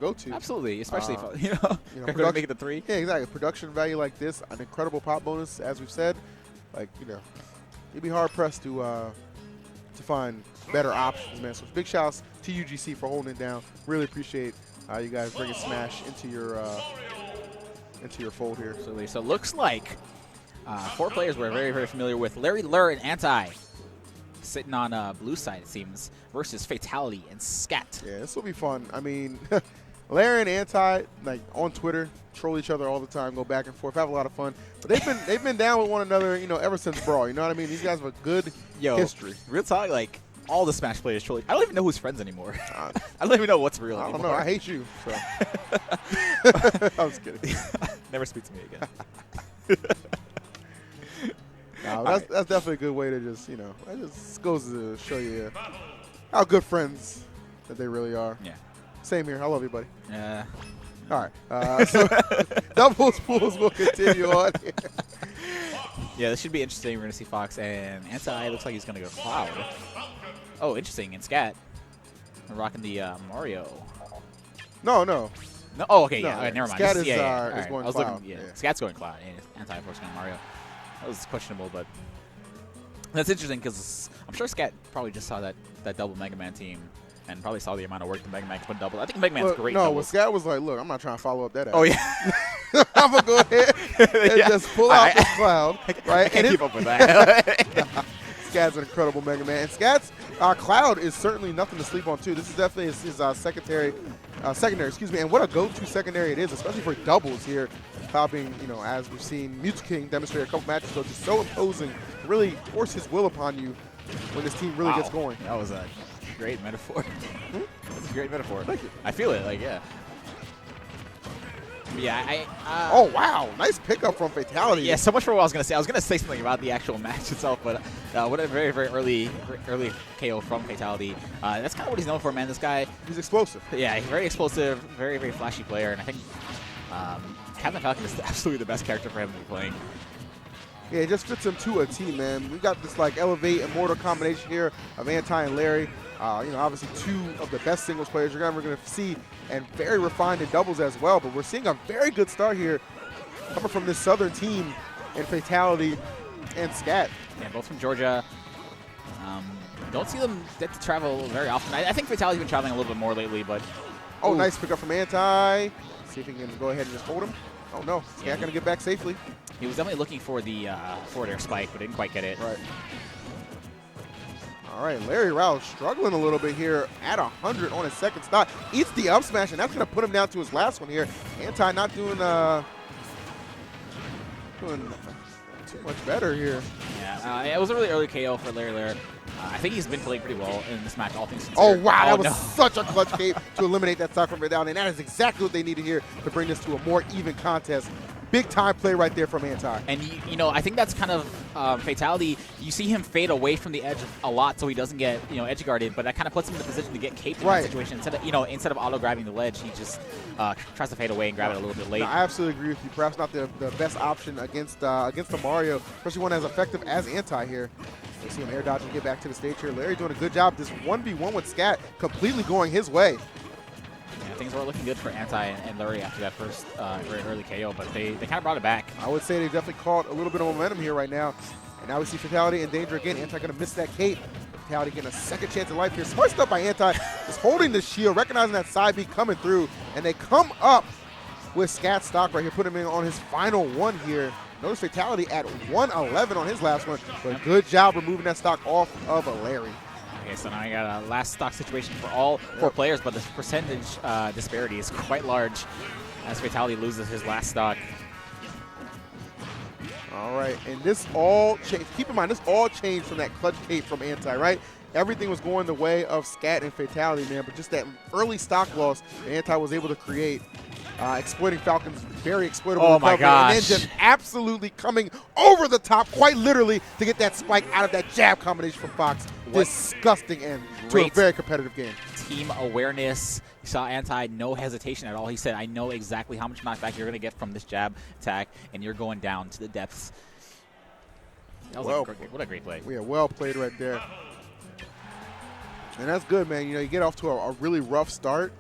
go to. Absolutely, especially if you know make it the 3. Yeah, exactly. Production value like this, an incredible pop bonus, as we've said. Like, you'd be hard pressed to find better options, man. So big shouts to UGC for holding it down. Really appreciate you guys bringing Smash into your fold here. Absolutely. So it looks like 4 players we're very, very familiar with: Larry, Lurr, and AnTi, sitting on blue side, it seems, versus Fatality and ScAtt. Yeah, this will be fun. I mean, Larry and AnTi, like, on Twitter, troll each other all the time, go back and forth, have a lot of fun. But they've been down with one another, ever since Brawl. You know what I mean? These guys have a good history. Real talk, like, all the Smash players trolling. I don't even know who's friends anymore. I don't even know what's real anymore. I don't know. I hate you. So. I was kidding. Never speak to me again. No, that's definitely a good way to just, that just goes to show you how good friends that they really are. Yeah. Same here. I love you, buddy. Yeah. All right. So doubles pools will continue on here. Yeah, this should be interesting. We're going to see Fox and AnTi. Looks like he's going to go Cloud. Oh, interesting. And ScAtt. We're rocking the Mario. No. No. Oh, okay. Yeah. No, All right, never mind. ScAtt is right. going I was Cloud. looking. Yeah. ScAtt's going Cloud. And AnTi, unfortunately, Mario. That was questionable, but that's interesting because I'm sure ScAtt probably just saw that double Mega Man team and probably saw the amount of work the Mega Man put double. I think Mega Man's great. No, ScAtt was like, look, I'm not trying to follow up that. Oh yeah. I'm gonna go ahead and just pull out the Cloud. Right? I can't keep up with that. ScAtt's an incredible Mega Man. And ScAtt's Cloud is certainly nothing to sleep on too. This is definitely his secondary, and what a go-to secondary it is, especially for doubles here. Cloud being, as we've seen Mewtwo King demonstrate a couple matches ago, just so imposing, really force his will upon you when this team really gets going. That was a great metaphor. That's a great metaphor. Thank you. I feel it, like, yeah. Yeah, oh, wow. Nice pickup from Fatality. Yeah, so much for what I was going to say. I was going to say something about the actual match itself, but what a very, very early KO from Fatality. That's kind of what he's known for, man. This guy. He's explosive. Yeah, he's very explosive, very, very flashy player, and I think Captain Falcon is absolutely the best character for him to be playing. Yeah, it just fits him to a T, man. We got this, like, Elevate Immortal combination here of AnTi and Larry. Obviously 2 of the best singles players you're ever going to see, and very refined in doubles as well. But we're seeing a very good start here coming from this Southern team in Fatality and ScAtt. Yeah, both from Georgia. Don't see them get to travel very often. I think Fatality's been traveling a little bit more lately, but... Oh, nice pickup from AnTi. See if he can go ahead and just hold him. Oh, no. ScAtt going to get back safely. He was definitely looking for the forward air spike, but didn't quite get it. Right. All right, Larry Rouse struggling a little bit here at 100 on his second stock. Eats the up smash, and that's going to put him down to his last one here. AnTi not doing too much better here. Yeah, it was a really early KO for Larry Lurr. I think he's been playing pretty well in this match, all things considered. Oh, wow, that was such a clutch cape to eliminate that stock from down, and that is exactly what they needed here to bring this to a more even contest. Big time play right there from AnTi. And I think that's kind of Fatality. You see him fade away from the edge a lot, so he doesn't get edge guarded. But that kind of puts him in the position to get caped in that situation. Instead of auto grabbing the ledge, he just tries to fade away and grab it a little bit late. No, I absolutely agree with you. Perhaps not the best option against the Mario, especially one as effective as AnTi here. You see him air dodge and get back to the stage here. Larry doing a good job. This 1v1 with ScAtt completely going his way. Yeah, things were looking good for AnTi and Lurr after that first very early KO, but they kind of brought it back. I would say they definitely caught a little bit of momentum here right now. And now we see Fatality in danger again. AnTi going to miss that cape. Fatality getting a second chance at life here. Smart stuff by AnTi. Just holding the shield, recognizing that side B coming through. And they come up with ScAtt stock right here, put him in on his final one here. Notice Fatality at 111 on his last one. But good job removing that stock off of Larry. Okay, so now I got a last stock situation for all 4 players, but the percentage disparity is quite large as Fatality loses his last stock. All right, and this all changed. Keep in mind, this all changed from that clutch cape from AnTi, right? Everything was going the way of ScAtt and Fatality, man, but just that early stock loss AnTi was able to create, exploiting Falcon's very exploitable recovery, and then just absolutely coming over the top, quite literally, to get that spike out of that jab combination from Fox. Disgusting end to a very competitive game. Team awareness. You saw AnTi, no hesitation at all. He said, I know exactly how much knockback you're going to get from this jab attack, and you're going down to the depths. That was what a great play. Yeah, well played right there. And that's good, man. You get off to a really rough start,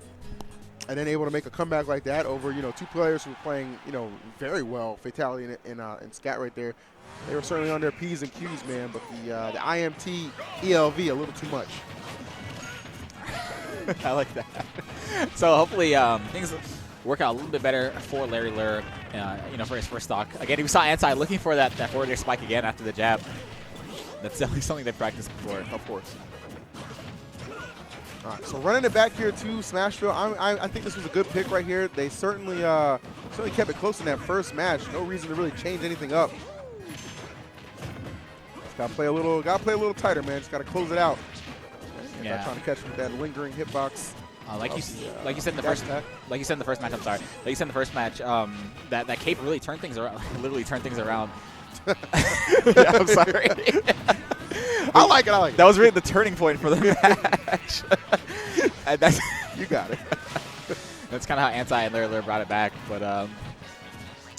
and then able to make a comeback like that over, you know, two players who were playing, you know, very well, Fatality and ScAtt right there. They were certainly on their P's and Q's, man, but the IMT ELV a little too much. I like that. So hopefully things work out a little bit better for Larry Lurr, you know, for his first stock. Again, we saw AnTi looking for that forward air spike again after the jab. That's definitely something they practiced before. Of course. All right, so running it back here to Smashville, I think this was a good pick right here. They certainly kept it close in that first match. No reason to really change anything up. Just gotta play a little tighter, man. Just gotta close it out. Yeah. Not trying to catch him with that lingering hitbox. Like you said in the first match. I'm sorry. Like you said in the first match, that cape really turned things around. Literally turned things around. Yeah, I'm sorry. I like it. That was really the turning point for the match. And that's you got it. That's kind of how AnTi and Lurr brought it back. But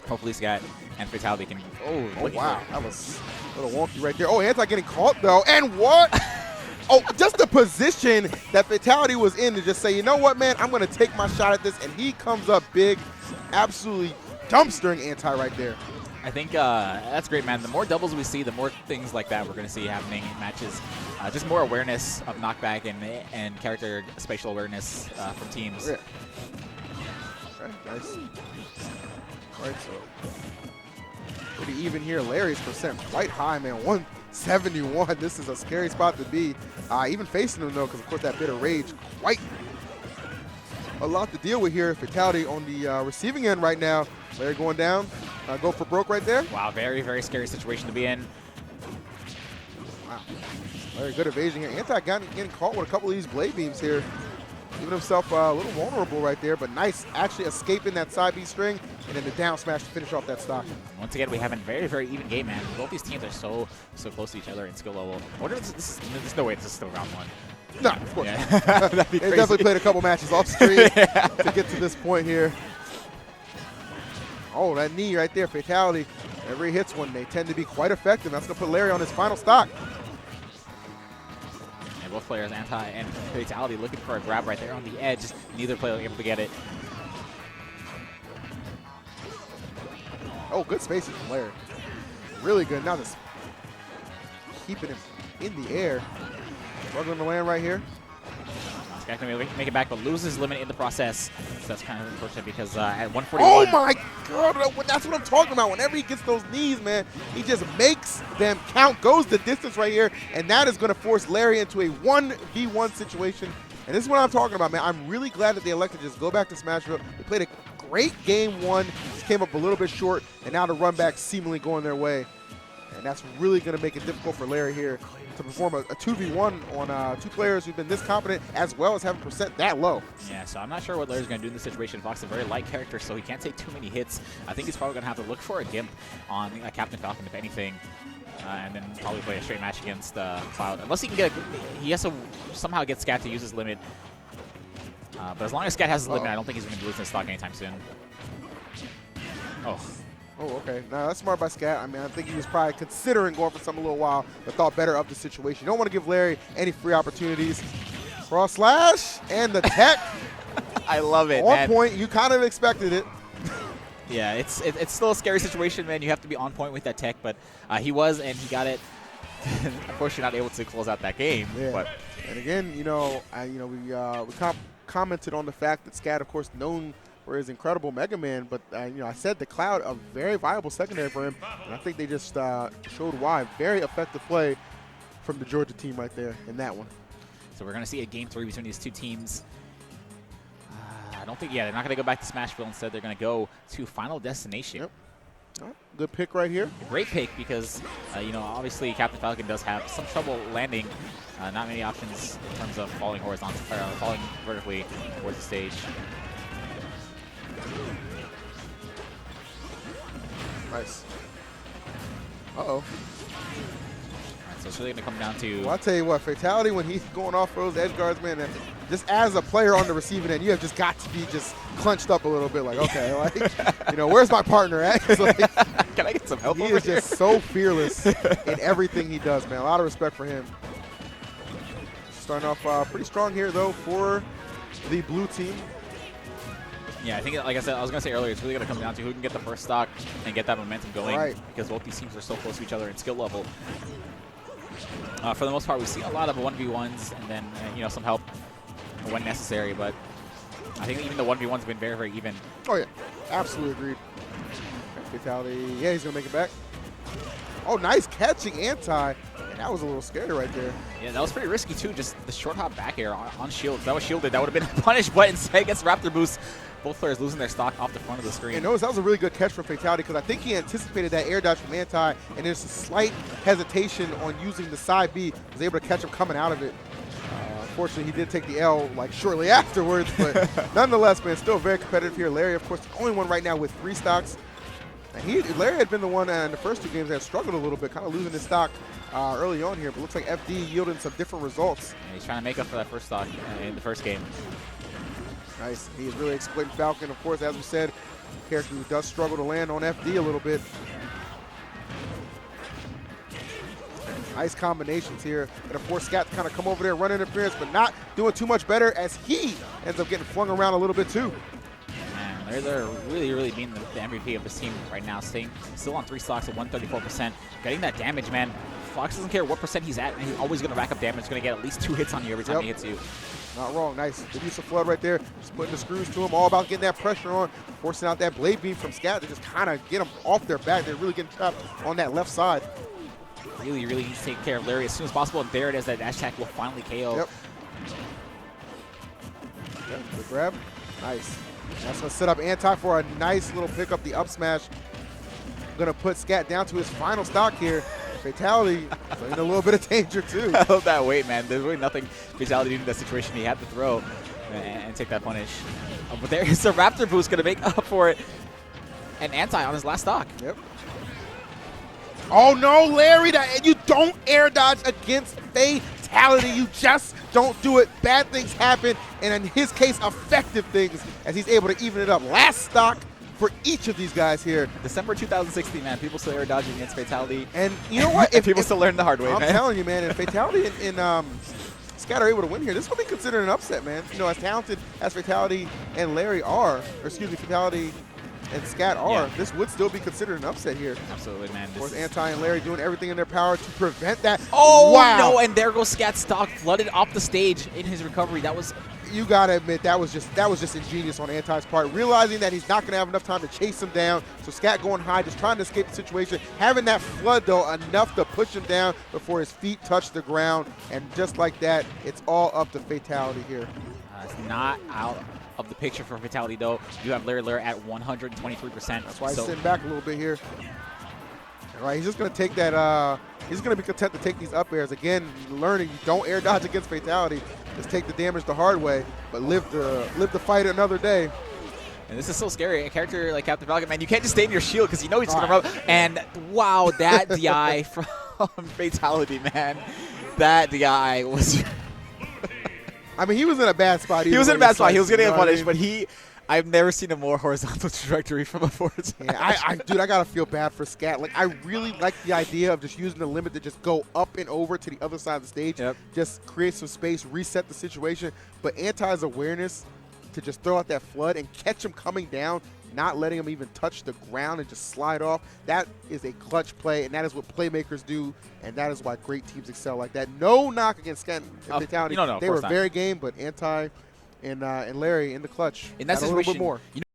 hopefully ScAtt and Fatality can. Oh wow, that was a little wonky right there. Oh, AnTi getting caught though, and what? Oh, just the position that Fatality was in to just say, you know what, man, I'm going to take my shot at this, and he comes up big, absolutely dumpstering AnTi right there. I think that's great, man. The more doubles we see, the more things like that we're going to see happening in matches. Just more awareness of knockback and character spatial awareness from teams. Yeah. Okay, nice. All right, so pretty even here. Larry's percent quite high, man. 171. This is a scary spot to be. Even facing him, though, because, of course, that bit of rage, quite a lot to deal with here. Fatality on the receiving end right now. Larry going down. Go for broke right there. Wow, very, very scary situation to be in. Wow. Very good evasion here. AnTi getting caught with a couple of these blade beams here. Giving himself a little vulnerable right there, but nice actually escaping that side B string and then the down smash to finish off that stock. Once again, we have a very, very even game, man. Both these teams are so close to each other in skill level. I wonder if there's no way this is still round one. No, of course yeah. not. That'd be They crazy. definitely played a couple matches off screen to get to this point here. Oh, that knee right there, Fatality. Whenever he hits one, they tend to be quite effective. That's going to put Larry on his final stock. And both players, AnTi and Fatality, looking for a grab right there on the edge. Neither player able to get it. Oh, good spacing from Larry. Really good. Now just keeping him in the air. Struggling to land right here. ScAtt can make it back, but loses limit in the process. So that's kind of unfortunate because at 141. Oh my God, that's what I'm talking about. Whenever he gets those knees, man, he just makes them count, goes the distance right here, and that is going to force Larry into a 1v1 situation. And this is what I'm talking about, man. I'm really glad that they elected to just go back to Smashville. They played a great game one, just came up a little bit short, and now the run back seemingly going their way. And that's really going to make it difficult for Larry here to perform a 2v1 on two players who've been this competent as well as having percent that low. Yeah, so I'm not sure what Larry's going to do in this situation. Fox is a very light character, so he can't take too many hits. I think he's probably going to have to look for a gimp on Captain Falcon, if anything, and then probably play a straight match against Cloud. Unless he can get he has to somehow get ScAtt to use his limit. But as long as ScAtt has his limit, I don't think he's going to lose this stock anytime soon. Oh, okay. Now, that's smart by ScAtt. I mean, I think he was probably considering going for something a little while, but thought better of the situation. You don't want to give Larry any free opportunities. Cross slash and the tech. I love it, on man. Point. You kind of expected it. Yeah, it's still a scary situation, man. You have to be on point with that tech, but he was, and he got it. Unfortunately, not able to close out that game. Yeah. But and again, we commented on the fact that ScAtt, of course, known for his incredible Mega Man, but I said the Cloud, a very viable secondary for him, and I think they just showed why. Very effective play from the Georgia team right there in that one. So we're going to see a game 3 between these two teams. I don't think, they're not going to go back to Smashville. Instead, they're going to go to Final Destination. Yep. All right. Good pick right here. Great pick because, obviously Captain Falcon does have some trouble landing. Not many options in terms of falling horizontal, falling vertically towards the stage. Nice. Uh-oh. So it's really going to come down to... Well, I'll tell you what, Fatality, when he's going off for those edge guards, man, just as a player on the receiving end, you have just got to be just clenched up a little bit. Like, okay, where's my partner at? Can I get some help He over is here? just so fearless in everything he does, man. A lot of respect for him. Starting off pretty strong here, though, for the blue team. Yeah, I think, like I said, I was going to say earlier, it's really going to come down to who can get the first stock and get that momentum going. Right. Because both these teams are so close to each other in skill level. For the most part, we see a lot of 1v1s and then, you know, some help when necessary. But I think even the 1v1s have been very, very even. Oh, yeah. Absolutely agreed. Fatality. Yeah, he's going to make it back. Oh, nice catching AnTi. And that was a little scary right there. Yeah, that was pretty risky, too. Just the short hop back air on shield. If that was shielded, that would have been punished. But instead, gets Raptor Boost. Both players losing their stock off the front of the screen. And notice that was a really good catch from Fatality because I think he anticipated that air dodge from AnTi, and there's a slight hesitation on using the side B. Was able to catch him coming out of it. Unfortunately, he did take the L like shortly afterwards, but nonetheless, man, still very competitive here. Larry, of course, the only one right now with 3 stocks. And Larry had been the one in the first 2 games that struggled a little bit, kind of losing his stock early on here, but looks like FD yielding some different results. Yeah, he's trying to make up for that first stock in the first game. Nice. He is really exploiting Falcon, of course, as we said, character who does struggle to land on FD a little bit. Nice combinations here. And of course, ScAtt kind of come over there, run interference, but not doing too much better as he ends up getting flung around a little bit too. Man, they're really, really being the MVP of this team right now, still on 3 stocks at 134%. Getting that damage, man. Fox doesn't care what percent he's at, and he's always going to rack up damage. He's going to get at least 2 hits on you every time he hits you. Not wrong. Nice. The use of Flood right there. Just putting the screws to him. All about getting that pressure on. Forcing out that blade beam from ScAtt to just kind of get them off their back. They're really getting trapped on that left side. Really, really needs to take care of Larry as soon as possible. And there it is. That dash attack will finally KO. Yep. The grab. Nice. That's going to set up AnTi for a nice little pickup. The up smash. Going to put ScAtt down to his final stock here. Fatality in a little bit of danger too. I love that weight, man. There's really nothing Fatality did in that situation. He had to throw and take that punish. But there is the Raptor Boost going to make up for it. And AnTi on his last stock. Yep. Oh no, Larry, you don't air dodge against Fatality. You just don't do it. Bad things happen, and in his case, effective things as he's able to even it up. Last stock for each of these guys here. December 2016, man. People still air dodging against Fatality. And you know what? If people still learn the hard way, I'm man. telling you, man, if Fatality and ScAtt are able to win here, this will be considered an upset, man. You know, as talented as Fatality and Larry are, or excuse me, Fatality and ScAtt are, this would still be considered an upset here. Absolutely, man. Of course, AnTi and Larry doing everything in their power to prevent that. Oh, wow. no, and there goes ScAtt's stock flooded off the stage in his recovery. That was... You gotta admit, that was just ingenious on AnTi's part, realizing that he's not gonna have enough time to chase him down. So ScAtt going high, just trying to escape the situation. Having that flood though, enough to push him down before his feet touch the ground. And just like that, it's all up to Fatality here. It's not out of the picture for Fatality though. You have Lurr at 123%. That's why he's sitting back a little bit here. All right, he's just gonna take that. He's gonna be content to take these up airs again. Learning you don't air dodge against Fatality. Just take the damage the hard way, but live the fight another day. And this is so scary. A character like Captain Falcon, man, you can't just stay in your shield because you know he's going to rub. And wow, that DI from Fatality, man. That DI was... I mean, he was in a bad spot. He was in a bad spot. He was getting a punish, but I've never seen a more horizontal trajectory from a forward. Yeah, dude, I gotta feel bad for ScAtt. Like, I really like the idea of just using the limit to just go up and over to the other side of the stage. Yep. Just create some space, reset the situation. But AnTi's awareness to just throw out that flood and catch him coming down, not letting him even touch the ground and just slide off. That is a clutch play, and that is what playmakers do, and that is why great teams excel like that. No knock against ScAtt and Fatality. No, they were very game, but AnTi and Larry in the clutch in that got a little bit situation, more.